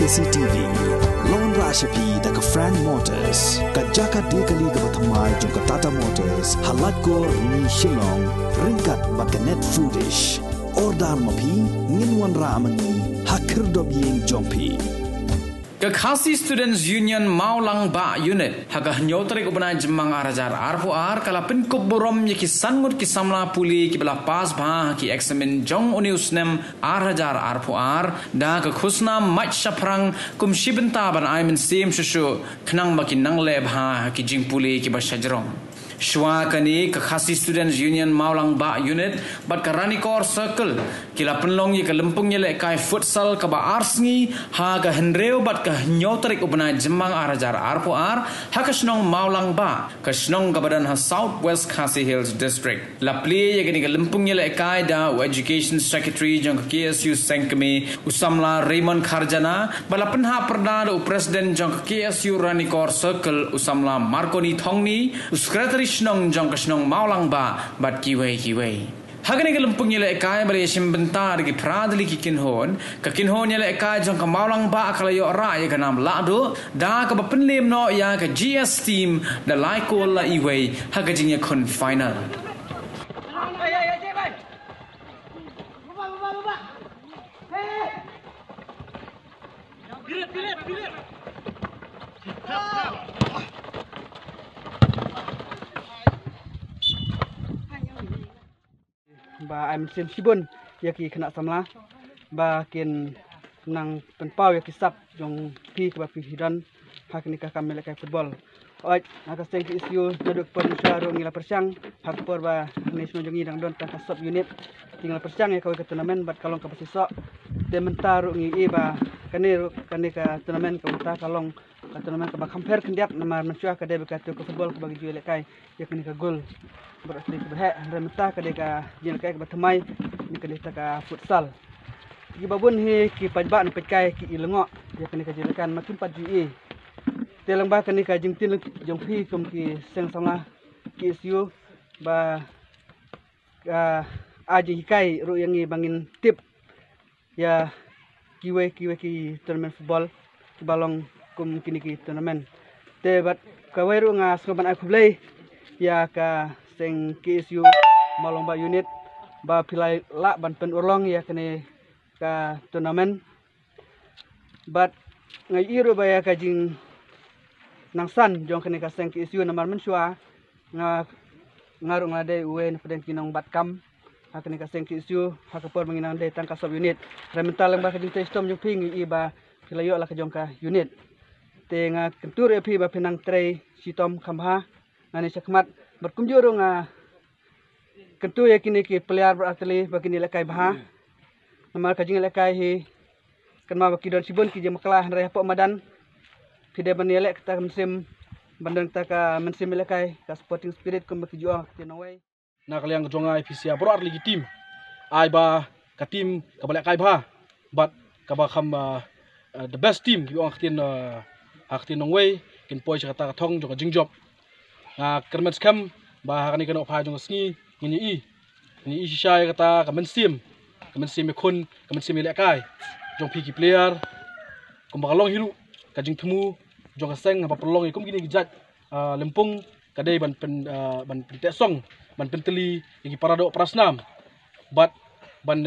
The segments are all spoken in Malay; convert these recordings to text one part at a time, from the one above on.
KCTV Lone Rashapi daka Frank Motors Kajaka dekali ka bathamai jong ka Tata Motors Halatgor ni Shillong ringkat baka Net Foodish Ordar mapi nginwan ramani hakir dobyeng jompi Kekhasi Students Union Maulang Ba Unit haga nyotrik ubna jemang arajar arfuar kala pinkop borom yaki sangut ki samla puli ki bela pas ba ki examen jong uniusnem arajar arfuar da ke khusna mach shaprang kum shibenta ban aimen sim shushu khnang baki nangle ba ki jing puli ki basajrong Shwa kani Kekhasi Students Union Maulang Ba Unit bat karani kor circle kila penlong ye ke lempung ye le kai futsal ka ba arsngi ha ga hendreu bat ka nyotrik ubna jemang arajar arpuar ha ka snong Maulang Ba ka snong ka badan ha Southwest Khasi Hills District la pli ye ke lempung ye le kai da Education Secretary jong KSU Sengkeme usamla Raymond Kharjana bala penha perda do President jong KSU rani kor circle usamla Marconi Thongni Secretary Snong jong kasnong Maulang Ba bat kiwei hagani gelempung yele kai bari sim bentar gi pradli ki kinhon ka kinhon yele kai jong ka Maulang Ba akala yo ra ye kanam lado da ka penlim no ya ka GS team da laiko la iwei hagajing ye kon final ba I'm sim sibun yaki kena samla ba kin nang penpau yaki sap jong pi ke ba pi hidan hak ni ka kamel kai football oi naka seng ki isu duduk pon syaro ngila persang hak por ba national jongi dang don ka sub unit tinggal persang ya kau ke turnamen bat kalong ka pasisok de mentaru ngi ba kane ka turnamen ka uta kalong ka turnamen ka ba compare kendiak nama mencua ka de ka tu football ka bagi jual kai yakni ka gol berasli berhak remeta ka de ka jil kai ka thamai ni ka lita ka futsal ki babun he ki pajba ni pajkai ki ilengok yakni ka jilakan makin pajui telang ba kani ka jingtin jong phi kum ki seng samla ki isu ba ka aji kai ru yang bangin tip ya kiwe ki turnamen football ki balong kum kini ki turnamen te bat ka weru nga soban aku play ya ka seng KSU Maulang Ba unit ba pilai la ban pen urlong ya kene ka turnamen bat ngai iru ba ya ka jing nangsan jong kene ka seng KSU namar mensua ngaru ngade uwe peden kinong bat kam hakene ka seng KSU hakapor menginang de tangka sub unit remental ba ka jing testom jong ping i ba pilayo la ka jong ka unit te nga kentur epi ba pinang trei sitom khamha ngani sakmat berkunjung kentu yakini ki player beratli bagini lekai bah nama kajing lekai hi kenma baki don sibun ki jemaklah raya pok madan pide banele kita mesim bandang ta ka mesim lekai ka sporting spirit kum baki juang tinawai na kaliang jonga ifisia berat lagi tim ai ba ka tim ka balek kai bah but ka ba kham the best team ki ong tin nongwei kin poi kata ka thong jong jing job kermet skam ba kani kano pha jong sngi ni i shai kata ka mensim kun ka mensim le kai jong pi ki player kum ba long hiru ka jing thumu jong ka seng ba prolong kum gini gijat lempung ka dei ban te song ban penteli ki parado prasnam bat ban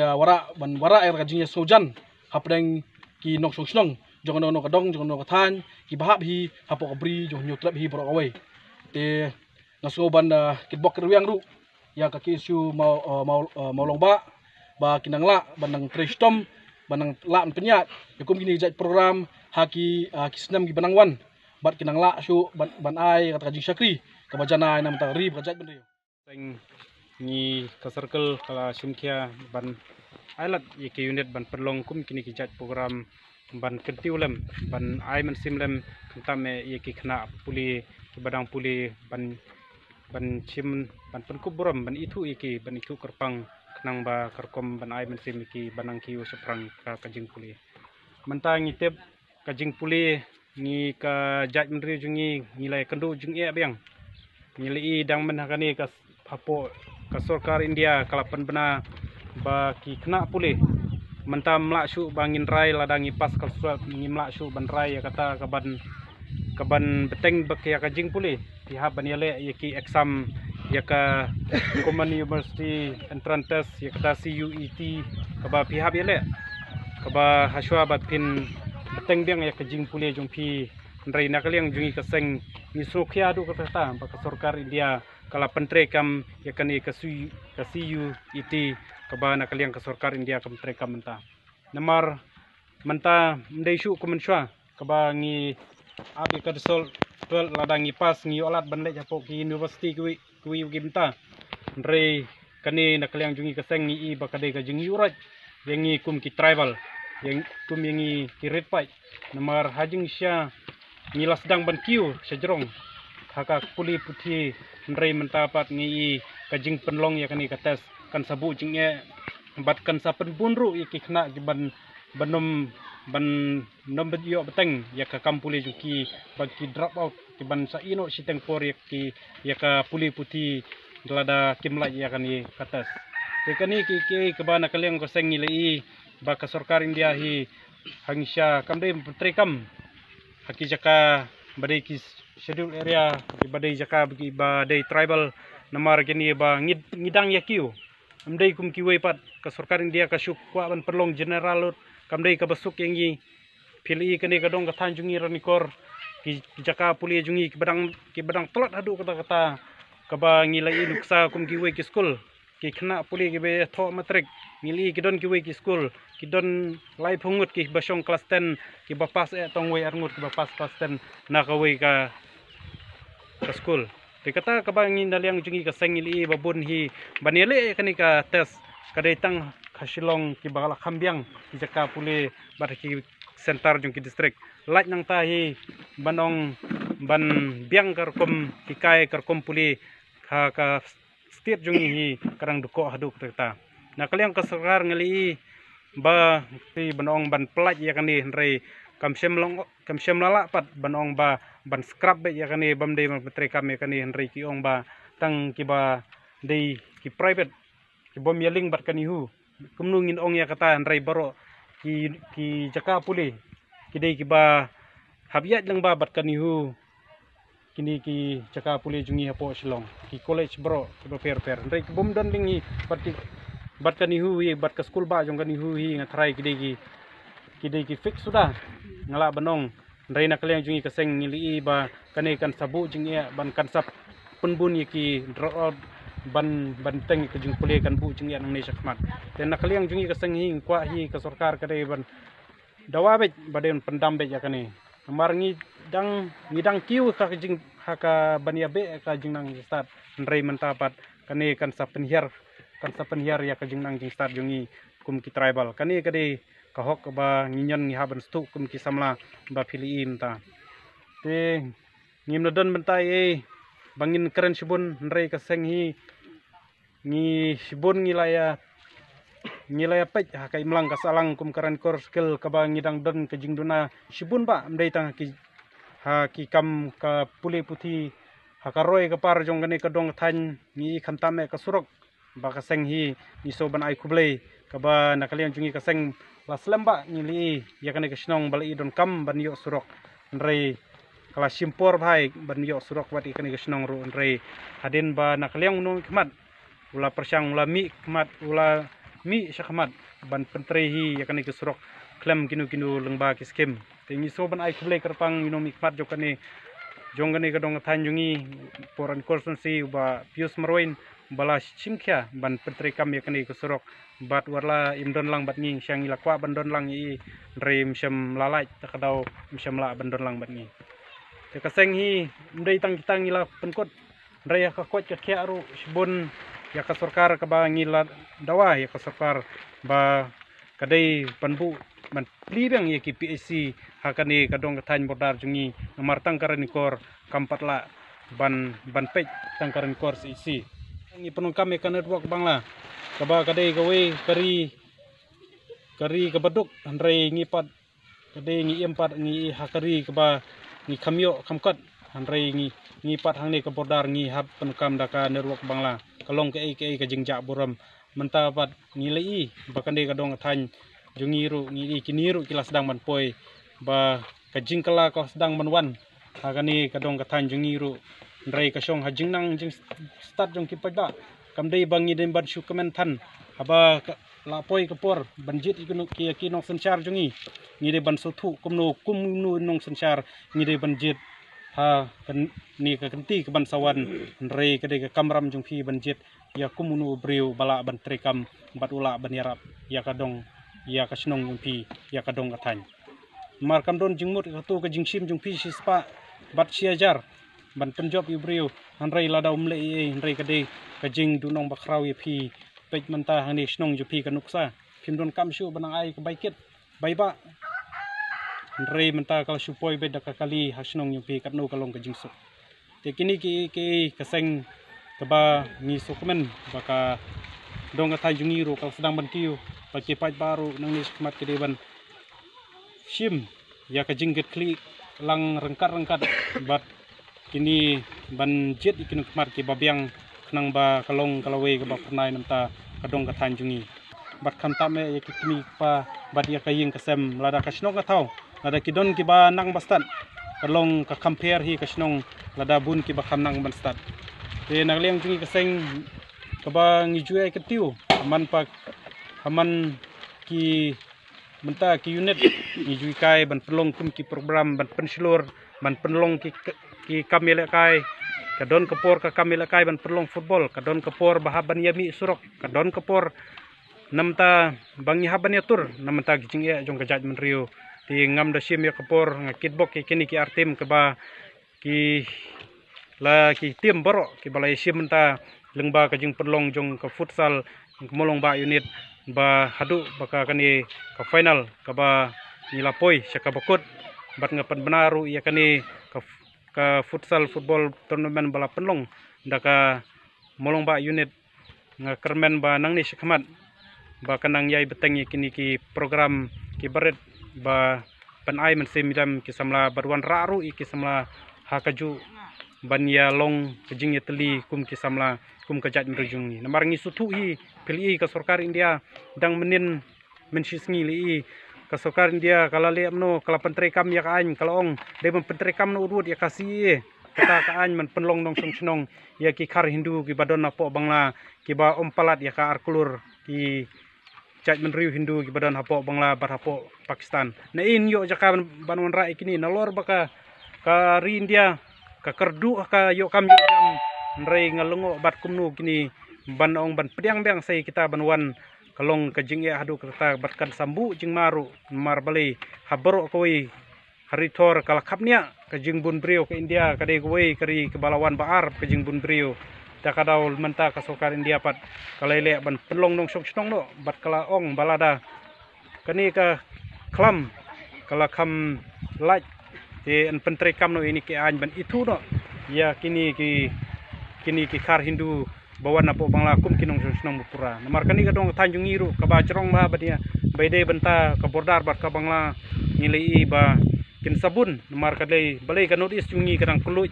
wara air ka jing sojan hapdeng ki nok song jong no ka dong jong no ka than ki bahap hi hapok bri jong nyutrap hi borok away te naso ban kitbok kerwiang ru ya ka KSU Maulang ba kinangla banang trestom banang la penyat yakum gini jat program haki kisnam gi banangwan bat kinangla su ban ai kata jing syakri ka bajana nam ta ri ka jat ben teng ni ka circle kala simkhia ban ailat yeke unit ban perlong kum kini ki jat program ban ketiulem ban ai men simlem kentame yeke khna puli badang puli ban chim ban penkub borom ban itu iki ban itu kerpang kenang ba kerkom ban ai mensim iki banang kiu seprang ka kajing puli mentang itep kajing puli ni ka jat menteri jungi nilai kendu jung e bang nilai dang menakani ka papo ka sarkar India kalapan bena ba ki kena puli menta melak syuk bangin rai ladangi pas kalsuat ngimlak syuk ban rai ya kata kaban beteng bek ya kajing pulih pihak baniale ya ki exam ya ka Common University Entrance Test ya kata CUET kaba pihak biale kaba haswa bat pin beteng biang ya kajing pulih jong pi rai nakaliang jungi kaseng ni sokhia du kata bak sarkar India kala pentre kam ya kani ka CUET kaba nakaliang ka sarkar India kam pentre kam menta namar menta mendai syuk kumenswa kaba ngi abi ka sol tol ladangi pas ngi olat ban le japo ki university kui gimta re kani nakaliang jungi kaseng ngi i bakade ka jungi urat yengi kum ki tribal yang kum yengi ki red pai namar hajing sya ngi lasdang ban kiu sejrong haka puli puthi re mentapat ngi kajing penlong ya kani kates kan sabu jingnya bat kan sapen bunru iki kena ban banom ban nomor yo beteng ya ka kampuli juki bagi drop out ki ban sa ino siteng por ya ka puli puti lada kimla ya kani katas te kani ki bana kaleng ko seng nilai ba ka sarkar India hi hangsha kamde petrekam haki jaka badai ki schedule area ki badai jaka bagi badai tribal namar kini ba ngidang yakiu amdai kum kiwei pat ka sarkar India ka syuk kwa ban perlong general kamdai ka basuk yengi pili kene kadong ka tanjungi ranikor ki jaka puli jungi ki badang tolot hadu kata kaba ngilai nuksa kum ki we ki school ki khna puli ki be tho matrik ngili ki don ki we ki school ki don lai phungut ki basong class 10 ki bapas tong we arngut ki bapas class 10 na ka we ka school te kata kaba ngindaliang jungi ka sengili babun hi banele kani ka test kadai tang Kasilong ki bagala kambiang ki jaka puli bar ki center jung ki district laj nang tahi banong ban biang karkom ki kai karkom puli ka state jung hi karang duko hadu kata na kaliang ka sarkar ngali ba ti banong ban pelaj ya kani rei kamsem lala pat banong ba ban scrap be ya kani bamdei ma petre kam ya kani rei ki ong ba tang ki ba dei ki private ki bom yeling bat kani hu kumnungin ong ya kata rai baro ki jaka puli kidai ki ba habiat lang babat kanihu kini ki jaka puli jungi hapo silong ki college bro ki ba per rai bom don lingi bat kanihu hi bat ka school ba jong kanihu hi ngatrai kidai ki fix sudah ngala banong rai nakaliang jungi kaseng ngili ba kane kan sabu jungi ban kan sap punbun ki draw out ban teng ke jung puli kan bu jung ya nang ne sakmat ten nakaliang jungi ka senghi kwa hi ka sarkar ka ban dawa be baden pendam be ya kane mar ngidang kiu ka jing haka bania be ka jing nang start rei mentapat kane kan sa penhiar ya ka jing nang jing start jungi kum ki tribal kane kade ka hok ba nginyon ngi haban stu kum ki samla ba pili imta te ngimnodon bentai bangin keren sibun rei ka senghi ngi sibun ngilaya pej hakai mlang kasalang kum karan kor skill kaba ngidang don ke jingduna sibun ba mdai tang ki kam ka puli puthi hakaroi ka par jong gane ka dong than ngi khantame ka surok ba ka seng hi ni so ban ai kublei kaba nakaliang jungi ka seng la slamba ngili ya kane ka snong balai don kam ban yo surok rei kala simpor bhai ban yo surok wat ikane ka snong ru rei hadin ba nakaliang no khmat ula persang ula mi khmat ula mi syakmat ban pentrehi yakani ke surok klem kinu lengba ki skem tingi so ban ai khlei karpang mi khmat jokane jongane ka dong thanjungi poran konsensi ba pius marwain bala simkhya ban pentre kam yakani ke surok bat warla imdon lang bat nging syang ilakwa bandon lang i rem syam lalai takadau syam la bandon lang bat ngi te kaseng hi ndai tang kitang ila penkot raya ka kot ka kya ru sibun ya ka sarkar ka ba ngila dawa ya ka sarkar ba kadai panbu man plibang ya ki PSC hakani kadong kathan bordar jungi martang karan kor kampatla ban pej tangkaran kor isi ngi penungkam ya kan network bangla ka ba kadai gawe kari ka baduk andrei ngipat kadai ngi empat ngi hakari ka ba ngi kamyo kamkat andrei ngipat hang ni ka bordar ngi hab penungkam daka network bangla kalong ke ka jingjak buram mentapat ngilai bakande kadong than jungiru ngi kiniru kila sedang ban poi ba kajing kala ko sedang ban wan hagani kadong katan jungiru ndrai ka shong hajing nang jing start jong ki pagda kamdei bangi den ban shu kemen tan aba la poi kapor banjit ikunu ki nong sanchar jungi ngi de ban sothu kumnu nong sanchar ngi de banjit ha kan ni ka kanti ke ban sawan ndrai ka de ka kamram jong phi banjit ya kumunu briu bala ban trekam bat ula ban yarap ya kadong ya ka snong jong phi ya kadong katany mar kam don jingmut tu ka jingsim jong phi sispa bat siajar ban penjob ibriu handrai lada umle ndrai ka de ka jing du nong bakrau ye phi pej manta hani snong ju phi ka nuksa phim don kam shu banang ai ka baikit baiba ndrai manta kal supoi be ka kali hasnong ju phi katno kalong ka jingsu te kini ki kaseng kaba ni sukmen baka dong ka jungi ro kal sedang ban kiu paki paj baru nang ni sukmat ke deban shim ya ka jingget kli lang rengkat bat kini ban jet ikin kemar ki babiang nang ba kalong kalawe ke ba pernai namta kadong ka jungi bat kam tame ya kini pa bat ya kaying kasem lada kasno ka thau lada kidon ki ba nang bastan kalong ka compare hi kasnong lada bun ki ba kam nang bastan te nagleng jungi kaseng ka ba ngijue ke tiu aman ki menta ki unit ngijui kai ban pelong kum ki program ban penslur ban penlong ki kamile kai kadon kapor ka kamile kai ban pelong football kadon kapor bahaban yami surok kadon kapor namta bangi haban yatur namta gijing ya jong kajat menriu ti ngam da sim ya kapor ngakitbok ki kini ki artim ke ba ki la ki tim boro ki balai sim menta lengba kajing pelong jong ka futsal molong ba unit ba hadu baka kani ka final ka ba nilapoi syaka bakut bat ngapan benaru ya kani ka futsal football tournament bala penlong ndaka molong ba unit ngakermen ba nang ni syakmat ba kanang yai beteng kini ki program ki baret ba penai mensim jam ki samla barwan raru ki samla hakaju ban ya long kajing ya teli kum ki samla kum kajat merjungi namar ngi sutu hi pili ka sarkar India dang menin mensisngi li ka sarkar India kala le amno kala pentre kam ya ka an kala ong de pentre kam no urut ya kasi kata ka an man penlong dong song ya ki khar Hindu ki badon apo bangla ki ba palat ya ka arkulur ki chat menriu Hindu ki badon apo bangla bar apo Pakistan na in yo jaka banwan ra ikini nalor baka ka ri India ka kerdu ka yo kam yo jam ndrei ngalungo bat kumnu kini ban ong ban pediang bang sai kita banwan kalong kajing ya hadu kata batkan sambu jing maru mar bali habro koi hari thor kala khapnya kajing bun brio ke India kade koi kari ke balawan baar kajing bun brio ta kadaul menta ka sokar India pat kalele ban pelong nong sok snong no bat kala ong balada kani ka klam kala kham laj te an pentre kam no ini ke an ban itu no ya kini ki khar Hindu bawan apo bangla kum kinong snong bupura namar kani kadong Tanjung Iru ka ba cerong ba badia baide benta ka bordar bat ka bangla ngilei ba kin sabun namar kadai balai ka notis jungi kadang kuluj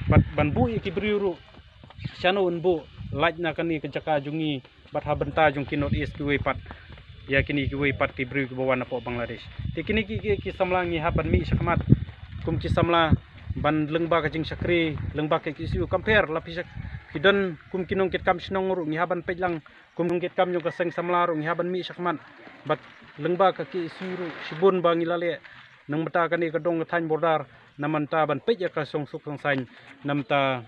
bat banbu ki briuru chano unbu laj na kani ka jaka jungi bat ha benta jung ki notis ki pat ya kini ki pat ki briu ki bawan apo Bangladesh te kini ki samlangi ha ban mi sakmat kum ki samla ban lengba ka jing sakri lengba ke kisiu compare lapis hidon kum kinong kit kam snong ru ngihaban pejlang kum kit kam yung kaseng samla ru ngihaban mi sakman bat lengba ka kisiu ru sibun ba ngilale nang mata kani kadong than bordar namanta ban pej ka song suk song sain namta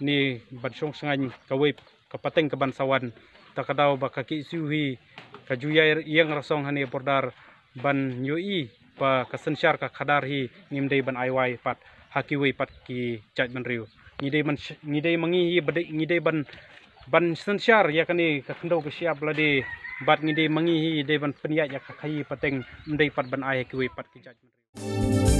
ni ban song sangan kawai ka pateng ka ban sawan takadaw ba ka kisiu hi ka juyai yang rasong hani bordar ban yoi pa kasensyar ka khadar hi ngimdei ban aiwai pat hakiwei pat ki chat ban riu ngidei mangi hi bedek ngidei ban sensyar ya kani ka khndo ka siap lade bat ngidei mangi hi dei ban peniat ya ka khai pateng mdei pat ban ai hakiwei pat ki chat ban riu